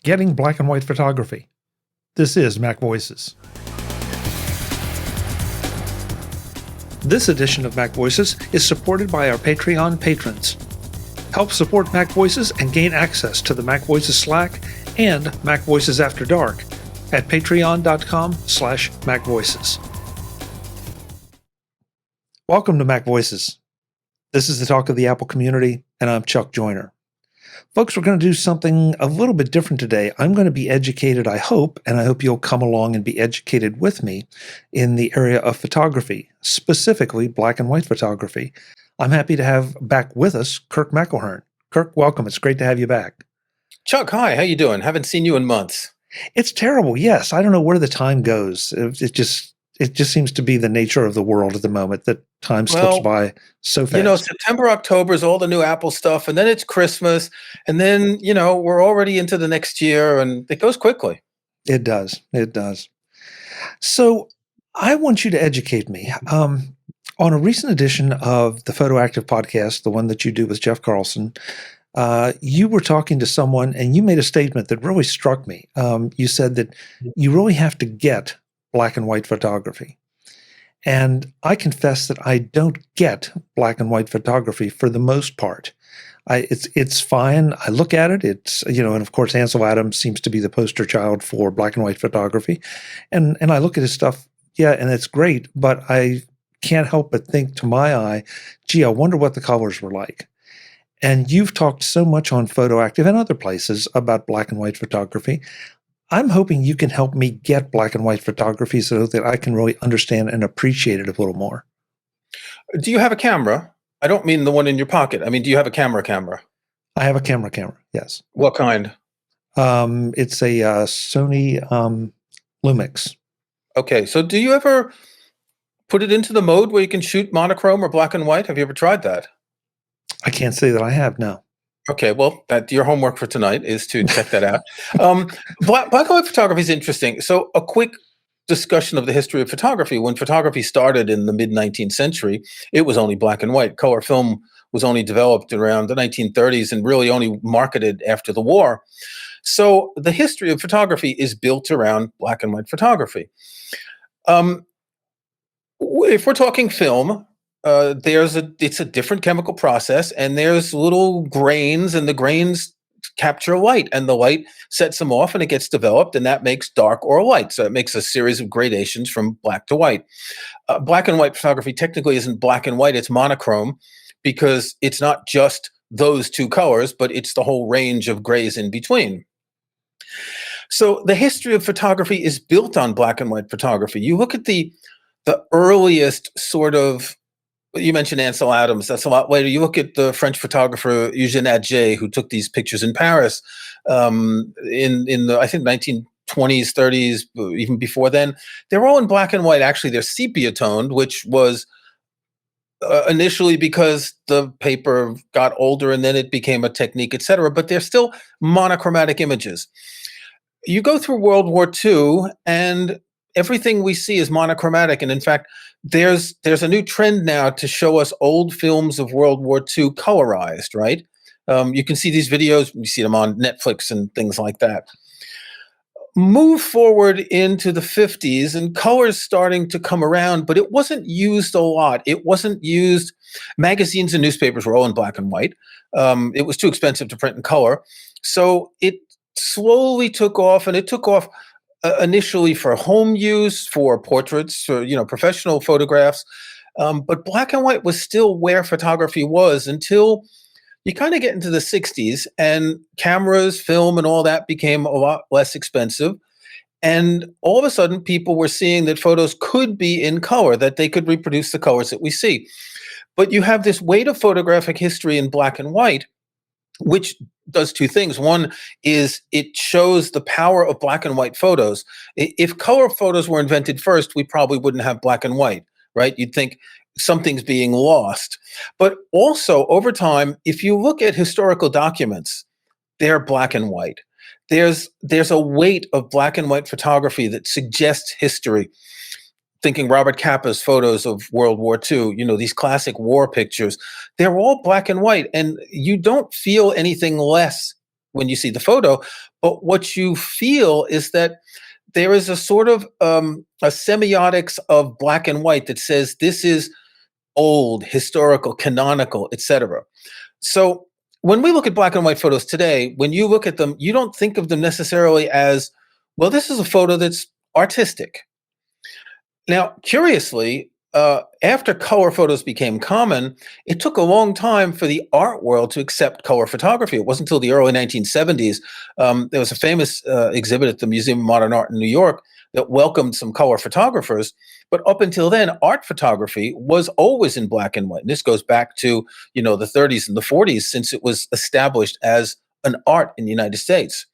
Getting black and white photography. This is MacVoices. This edition of MacVoices is supported by our Patreon patrons. Help support MacVoices and gain access to the MacVoices Slack and MacVoices After Dark at patreon.com/MacVoices. Welcome to MacVoices. This is the talk of the Apple community, and I'm Chuck Joyner. Folks, we're going to do something a little bit different today. I'm going to be educated, I hope, and I hope you'll come along and be educated with me in the area of photography, specifically black and white photography. I'm happy to have back with us Kirk McElhearn. Kirk, welcome. It's great to have you back. Chuck, hi. How you doing? Haven't seen you in months. It's terrible. Yes, I don't know where the time goes. It just seems to be the nature of the world at the moment that time slips by so fast. You know, September, October is all the new Apple stuff, and then it's Christmas, and then, we're already into the next year, and it goes quickly. It does. It does. So I want you to educate me. On a recent edition of the Photoactive podcast, the one that you do with Jeff Carlson, you were talking to someone and you made a statement that really struck me. You said that you really have to get black and white photography. And I confess that I don't get black and white photography for the most part. It's fine. I look at it. And of course, Ansel Adams seems to be the poster child for black and white photography. And I look at his stuff, and it's great, but I can't help but think to my eye, gee, I wonder what the colors were like. And you've talked so much on Photoactive and other places about black and white photography. I'm hoping you can help me get black and white photography so that I can really understand and appreciate it a little more. Do you have a camera? I don't mean the one in your pocket. I mean, do you have a camera? I have a camera, yes. What kind? It's a Sony Lumix. Okay, so do you ever put it into the mode where you can shoot monochrome or black and white? Have you ever tried that? I can't say that I have, no. Okay, well, your homework for tonight is to check that out. Black and white photography is interesting. So a quick discussion of the history of photography. When photography started in the mid-19th century, it was only black and white. Color film was only developed around the 1930s and really only marketed after the war. So the history of photography is built around black and white photography. If we're talking film, it's a different chemical process, and there's little grains, and the grains capture light, and the light sets them off, and it gets developed, and that makes dark or light. So it makes a series of gradations from black to white. Black and white photography technically isn't black and white; it's monochrome, because it's not just those two colors, but it's the whole range of grays in between. So the history of photography is built on black and white photography. You look at the earliest sort of, you mentioned Ansel Adams. That's a lot later. You look at the French photographer Eugène Atget, who took these pictures in Paris in the, I think, 1920s, 30s, even before then. They're all in black and white. Actually, they're sepia toned, which was initially because the paper got older and then it became a technique, et cetera. But they're still monochromatic images. You go through World War II, and everything we see is monochromatic. And in fact, there's a new trend now to show us old films of World War II colorized, right? You can see these videos, you see them on Netflix and things like that. Move forward into the 50s, and color's starting to come around, but it wasn't used a lot. It wasn't used. Magazines and newspapers were all in black and white. It was too expensive to print in color. So it slowly took off, and it took off initially for home use, for portraits, for professional photographs, but black and white was still where photography was until you kind of get into the 60s, and cameras, film, and all that became a lot less expensive. And all of a sudden, people were seeing that photos could be in color, that they could reproduce the colors that we see. But you have this weight of photographic history in black and white, which does two things. One is it shows the power of black and white photos. If color photos were invented first, we probably wouldn't have black and white, right? You'd think something's being lost. But also, over time, if you look at historical documents, they're black and white. There's a weight of black and white photography that suggests history. Thinking Robert Capa's photos of World War II, these classic war pictures, they're all black and white, and you don't feel anything less when you see the photo, but what you feel is that there is a sort of a semiotics of black and white that says this is old, historical, canonical, etc. So when we look at black and white photos today, when you look at them, you don't think of them necessarily as, well, this is a photo that's artistic. Now, curiously, after color photos became common, it took a long time for the art world to accept color photography. It wasn't until the early 1970s. There was a famous exhibit at the Museum of Modern Art in New York that welcomed some color photographers. But up until then, art photography was always in black and white. And this goes back to, the 30s and the 40s, since it was established as an art in the United States.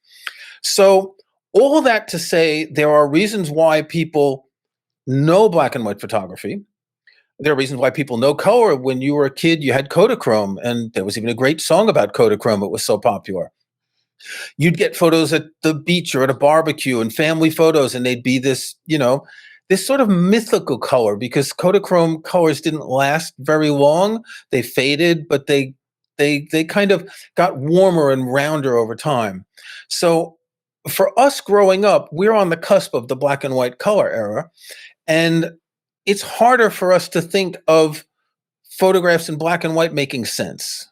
So all that to say, there are reasons why people know black and white photography. There are reasons why people know color. When you were a kid, you had Kodachrome, and there was even a great song about Kodachrome. It was so popular. You'd get photos at the beach or at a barbecue and family photos, and they'd be this, this sort of mythical color, because Kodachrome colors didn't last very long. They faded, but they kind of got warmer and rounder over time. So for us growing up, we're on the cusp of the black and white color era. And it's harder for us to think of photographs in black and white making sense.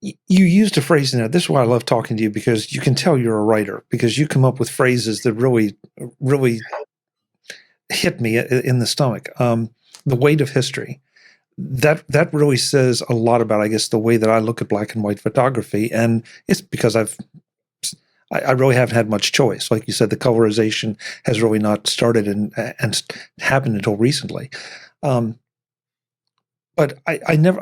You used a phrase in there. This is why I love talking to you, because you can tell you're a writer, because you come up with phrases that really, really hit me in the stomach. The weight of history. That really says a lot about, I guess, the way that I look at black and white photography. And it's because I really haven't had much choice. Like you said, the colorization has really not started and happened until recently. But I never,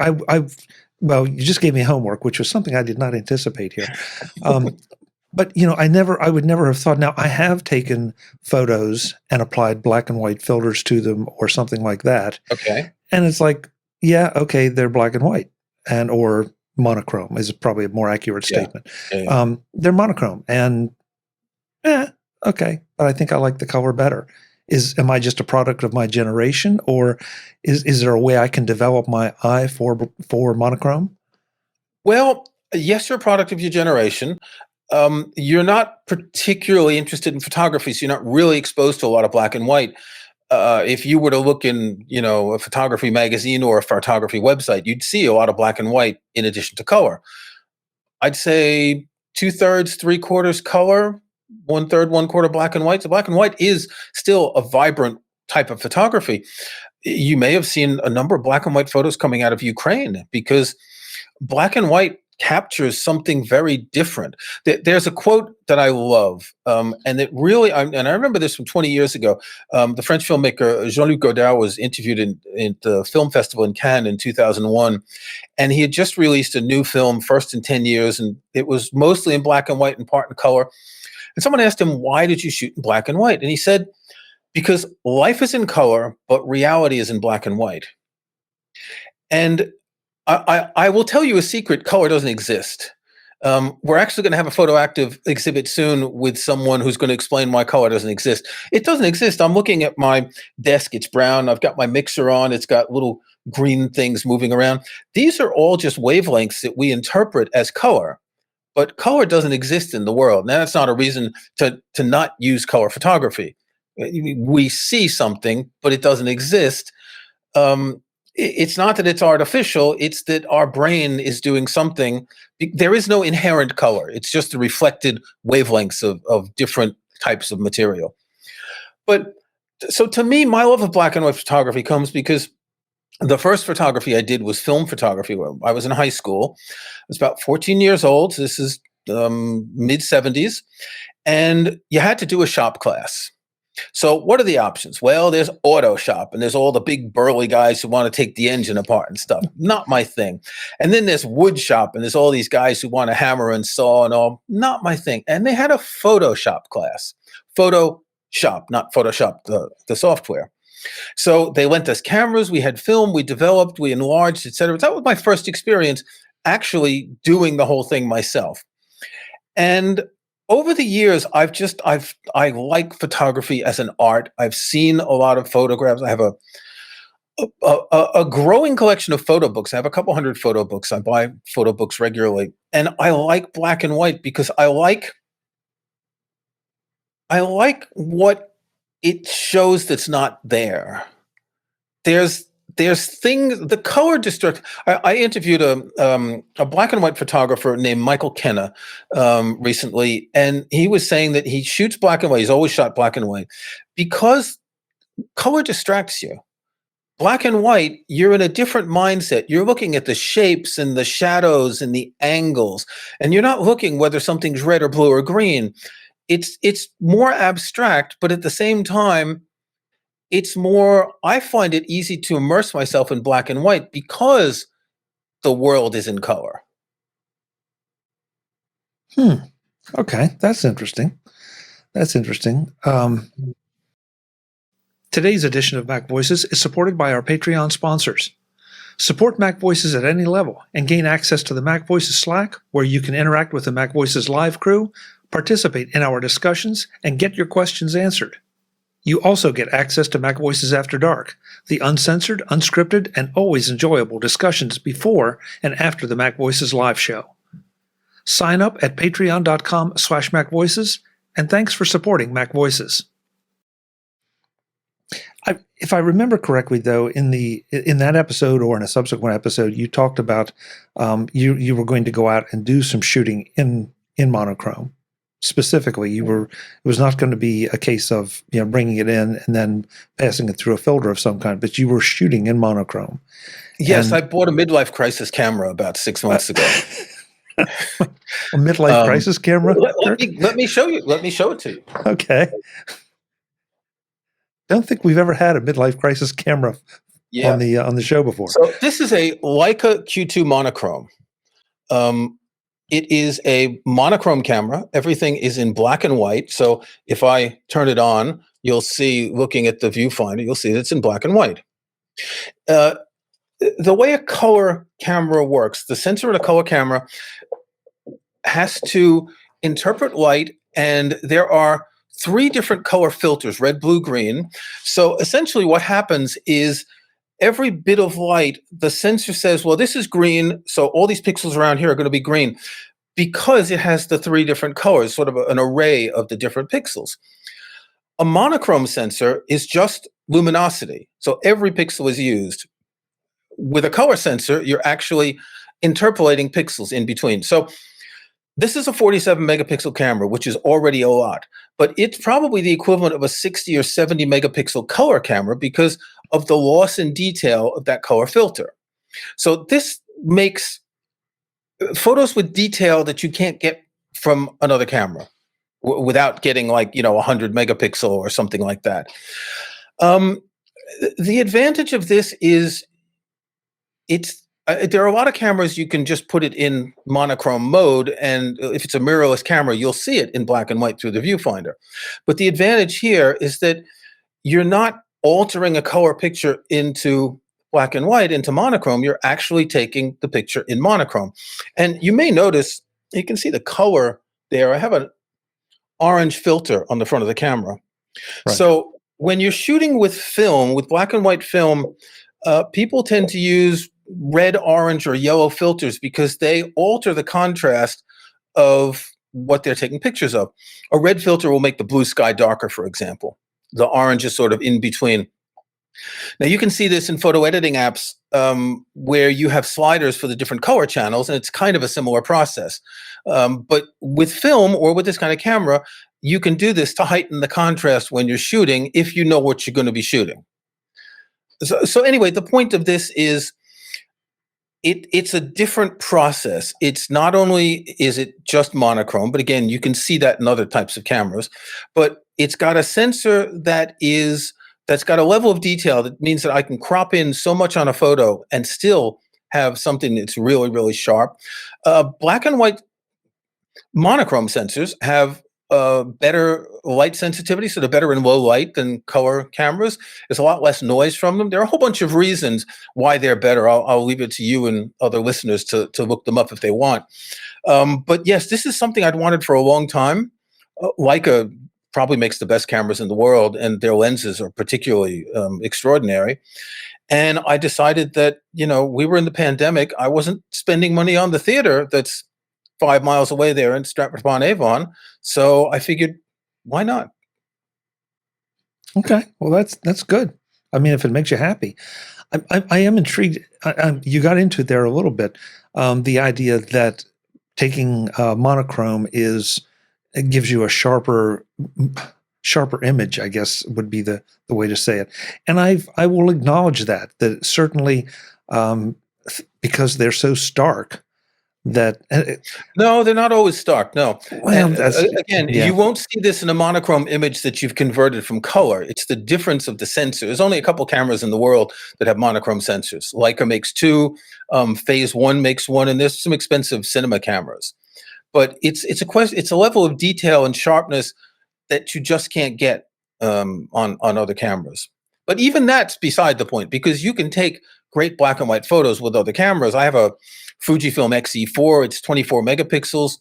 well, you just gave me homework, which was something I did not anticipate here. But I would never have thought. Now, I have taken photos and applied black and white filters to them or something like that. Okay. And it's like, yeah, okay, they're black and white, or monochrome is probably a more accurate statement. Yeah. They're monochrome, and okay, but I think I like the color better. Am I just a product of my generation, or is there a way I can develop my eye for monochrome? Well, yes, you're a product of your generation. You're not particularly interested in photography, so you're not really exposed to a lot of black and white. If you were to look in, a photography magazine or a photography website, you'd see a lot of black and white in addition to color. I'd say 2/3, 3/4 color, 1/3, 1/4 black and white. So black and white is still a vibrant type of photography. You may have seen a number of black and white photos coming out of Ukraine, because black and white captures something very different. There's a quote that I love, and it really, and I remember this from 20 years ago. The French filmmaker Jean-Luc Godard was interviewed in the film festival in Cannes in 2001, and he had just released a new film, first in 10 years, and it was mostly in black and white and part in color. And someone asked him, "Why did you shoot in black and white?" And he said, "Because life is in color, but reality is in black and white." And I will tell you a secret: color doesn't exist. We're actually going to have a photoactive exhibit soon with someone who's going to explain why color doesn't exist. It doesn't exist. I'm looking at my desk. It's brown. I've got my mixer on. It's got little green things moving around. These are all just wavelengths that we interpret as color. But color doesn't exist in the world. Now, that's not a reason to not use color photography. We see something, but it doesn't exist. It's not that it's artificial, it's that our brain is doing something. There is no inherent color. It's just the reflected wavelengths of different types of material. But so to me, my love of black and white photography comes because the first photography I did was film photography. I was in high school. I was about 14 years old. So this is mid 70s. And you had to do a shop class. So what are the options? Well, there's auto shop, and there's all the big burly guys who want to take the engine apart and stuff. Not my thing. And then there's wood shop, and there's all these guys who want to hammer and saw and all. Not my thing. And they had a Photoshop class. Photoshop, not Photoshop, the software. So they lent us cameras. We had film. We developed. We enlarged, etc. That was my first experience actually doing the whole thing myself. And over the years, I like photography as an art. I've seen a lot of photographs. I have A growing collection of photo books. I have a couple hundred photo books. I buy photo books regularly, and I like black and white because I like what it shows that's not there. There's there's things, the color destruct. I interviewed a black and white photographer named Michael Kenna recently, and he was saying that he shoots black and white. He's always shot black and white because color distracts you. Black and white, you're in a different mindset. You're looking at the shapes and the shadows and the angles, and you're not looking whether something's red or blue or green. It's more abstract, but at the same time, it's more, I find it easy to immerse myself in black and white because the world is in color. Hmm. Okay, that's interesting. That's interesting. Today's edition of Mac Voices is supported by our Patreon sponsors. Support Mac Voices at any level and gain access to the Mac Voices Slack, where you can interact with the Mac Voices live crew, participate in our discussions, and get your questions answered. You also get access to Mac Voices After Dark, the uncensored, unscripted, and always enjoyable discussions before and after the Mac Voices live show. Sign up at patreon.com/MacVoices, and thanks for supporting Mac Voices. If I remember correctly, though, in that episode or in a subsequent episode, you talked about you were going to go out and do some shooting in monochrome. Specifically, it was not going to be a case of bringing it in and then passing it through a filter of some kind, but you were shooting in monochrome. Yes, I bought a midlife crisis camera about 6 months ago. A midlife crisis camera? Let me show you. Let me show it to you. Okay. Don't think we've ever had a midlife crisis camera on the show before. So this is a Leica Q2 monochrome. It is a monochrome camera. Everything is in black and white. So if I turn it on, you'll see, looking at the viewfinder, you'll see that it's in black and white. The way a color camera works, the sensor in a color camera has to interpret light, and there are 3 different color filters: red, blue, green. So essentially what happens is every bit of light, the sensor says, well, this is green, so all these pixels around here are going to be green, because it has the 3 different colors, sort of an array of the different pixels. A monochrome sensor is just luminosity, so every pixel is used. With a color sensor, you're actually interpolating pixels in between. So this is a 47 megapixel camera, which is already a lot, but it's probably the equivalent of a 60 or 70 megapixel color camera because of the loss in detail of that color filter. So this makes photos with detail that you can't get from another camera without getting 100 megapixel or something like that. The advantage of this is there are a lot of cameras you can just put it in monochrome mode, and if it's a mirrorless camera, you'll see it in black and white through the viewfinder. But the advantage here is that you're not altering a color picture into black and white, into monochrome. You're actually taking the picture in monochrome. And you may notice, you can see the color there. I have an orange filter on the front of the camera. Right. So when you're shooting with film, with black and white film, people tend to use red, orange, or yellow filters because they alter the contrast of what they're taking pictures of. A red filter will make the blue sky darker, for example. The orange is sort of in between. Now, you can see this in photo editing apps where you have sliders for the different color channels, and it's kind of a similar process. But with film or with this kind of camera, you can do this to heighten the contrast when you're shooting if you know what you're going to be shooting. So anyway, the point of this is it's a different process. It's not only is it just monochrome, but again, you can see that in other types of cameras, but it's got a sensor that's got a level of detail that means that I can crop in so much on a photo and still have something that's really, really sharp. Black and white monochrome sensors have better light sensitivity, so they're better in low light than color cameras. There's a lot less noise from them. There are a whole bunch of reasons why they're better. I'll leave it to you and other listeners to look them up if they want. But yes, this is something I'd wanted for a long time. Leica probably makes the best cameras in the world, and their lenses are particularly extraordinary. And I decided that, we were in the pandemic. I wasn't spending money on the theater that's 5 miles away there in Stratford upon Avon. So I figured, why not? Okay, well, that's good. I mean, if it makes you happy. I am intrigued. You got into it there a little bit. The idea that taking monochrome it gives you a sharper image, I guess would be the way to say it. And I will acknowledge that certainly, because they're so stark that No, they're not always stark. No, well, and that's again, yeah. you won't see this in a monochrome image that you've converted from color. It's the difference of the sensor. There's only a couple cameras in the world that have monochrome sensors. Leica makes two, Phase One makes one, and there's some expensive cinema cameras. But it's a question. It's a level of detail and sharpness that you just can't get on other cameras. But even that's beside the point, because you can take great black and white photos with other cameras. I have a Fujifilm X-E4. It's 24 megapixels.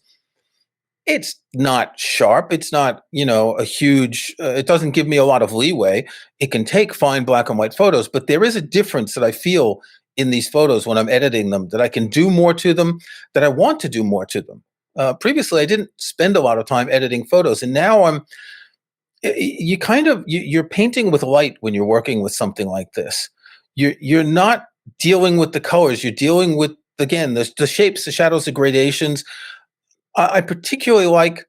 It's not sharp. It's not, a huge, it doesn't give me a lot of leeway. It can take fine black and white photos, but there is a difference that I feel in these photos when I'm editing them, that I can do more to them, that I want to do more to them. Previously, I didn't spend a lot of time editing photos, and now you kind of, you're painting with light when you're working with something like this. You're not dealing with the colors. You're dealing with, again, the shapes, the shadows, the gradations. I particularly like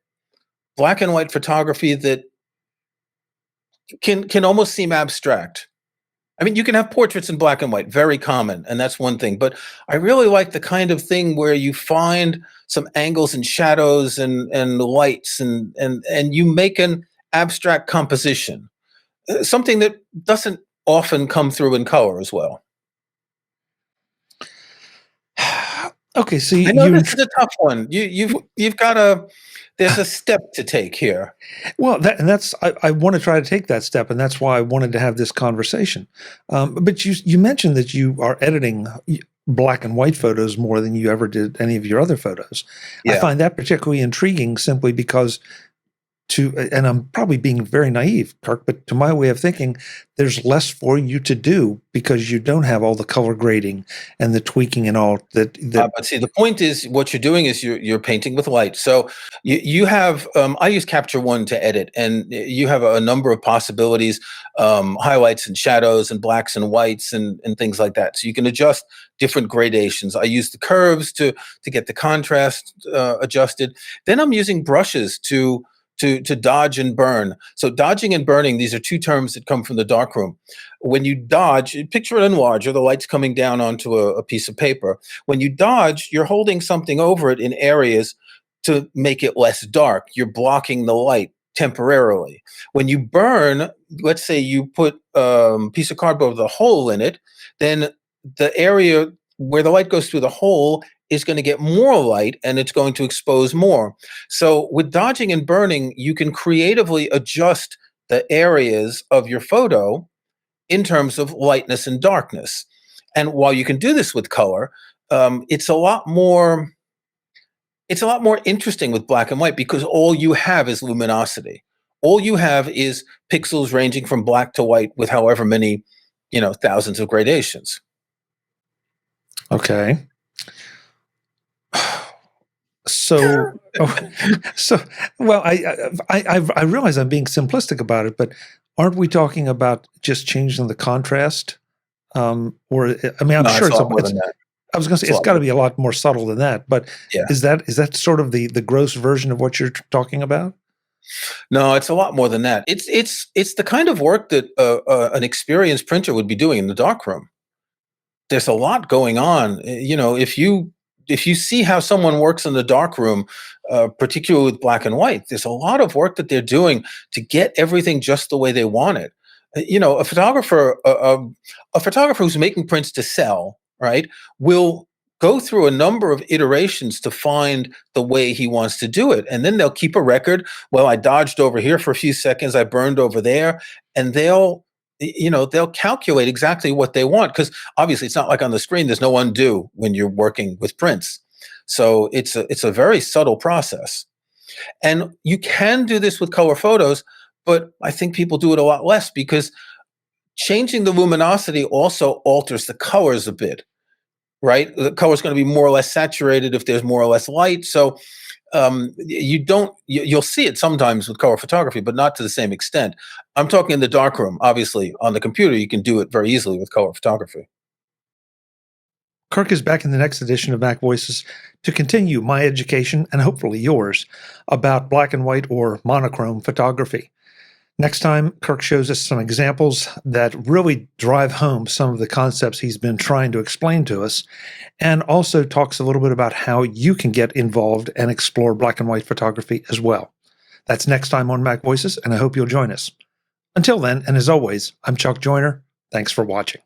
black and white photography that can almost seem abstract. I mean, you can have portraits in black and white, very common, and that's one thing. But I really like the kind of thing where you find some angles and shadows and lights, and you make an abstract composition, something that doesn't often come through in color as well. Okay, so I know this is a tough one. You've got a There's a step to take here. well, that's I want to try to take that step, and that's why I wanted to have this conversation. But you mentioned that you are editing black and white photos more than you ever did any of your other photos. I Yeah. find that particularly intriguing, simply because and I'm probably being very naive, Kirk, but to my way of thinking, there's less for you to do because you don't have all the color grading and the tweaking and all that. But see, the point is, what you're doing is you're painting with light. So you have, I use Capture One to edit, and you have a number of possibilities, highlights and shadows and blacks and whites and things like that. So you can adjust different gradations. I use the curves to get the contrast adjusted. Then I'm using brushes to dodge and burn. So dodging and burning, these are two terms that come from the darkroom. When you dodge, picture it in large, or the light's coming down onto a piece of paper. When you dodge, you're holding something over it in areas to make it less dark. You're blocking the light temporarily. When you burn, let's say you put a piece of cardboard with a hole in it, then the area where the light goes through the hole is going to get more light, and it's going to expose more. So with dodging and burning, you can creatively adjust the areas of your photo in terms of lightness and darkness. And while you can do this with color, it's a lot more interesting with black and white, because all you have is luminosity. All you have is pixels ranging from black to white with however many, thousands of gradations. Okay. So, so well, I realize I'm being simplistic about it, but aren't we talking about just changing the contrast? Or I mean, I'm No, sure it's a it's lot more than that. I was going to say It's a it's lot got to more. be a lot more subtle than that. But Yeah. is that sort of the gross version of what you're talking about? No, it's a lot more than that. It's the kind of work that an experienced printer would be doing in the darkroom. There's a lot going on. If you see how someone works in the darkroom, particularly with black and white, there's a lot of work that they're doing to get everything just the way they want it. A photographer who's making prints to sell, right, will go through a number of iterations to find the way he wants to do it, and then they'll keep a record. Well, I dodged over here for a few seconds, I burned over there, and they'll calculate exactly what they want, because obviously it's not like on the screen. There's no undo when you're working with prints. So it's a very subtle process. And you can do this with color photos, but I think people do it a lot less, because changing the luminosity also alters the colors a bit, right? The color is going to be more or less saturated if there's more or less light. So you'll see it sometimes with color photography, but not to the same extent. I'm talking in the darkroom. Obviously, on the computer, you can do it very easily with color photography. Kirk is back in the next edition of MacVoices to continue my education, and hopefully yours, about black and white or monochrome photography. Next time, Kirk shows us some examples that really drive home some of the concepts he's been trying to explain to us, and also talks a little bit about how you can get involved and explore black and white photography as well. That's next time on MacVoices, and I hope you'll join us. Until then, and as always, I'm Chuck Joyner. Thanks for watching.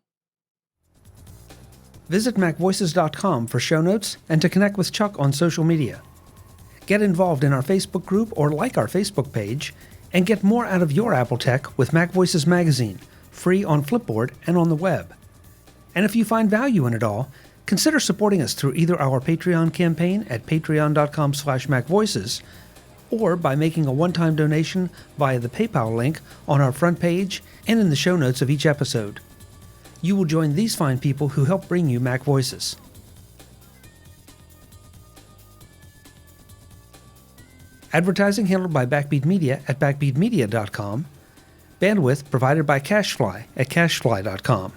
Visit MacVoices.com for show notes and to connect with Chuck on social media. Get involved in our Facebook group or like our Facebook page, and get more out of your Apple tech with MacVoices Magazine, free on Flipboard and on the web. And if you find value in it all, consider supporting us through either our Patreon campaign at patreon.com/MacVoices or by making a one-time donation via the PayPal link on our front page and in the show notes of each episode. You will join these fine people who help bring you MacVoices. Advertising handled by Backbeat Media at backbeatmedia.com. Bandwidth provided by CacheFly at cachefly.com.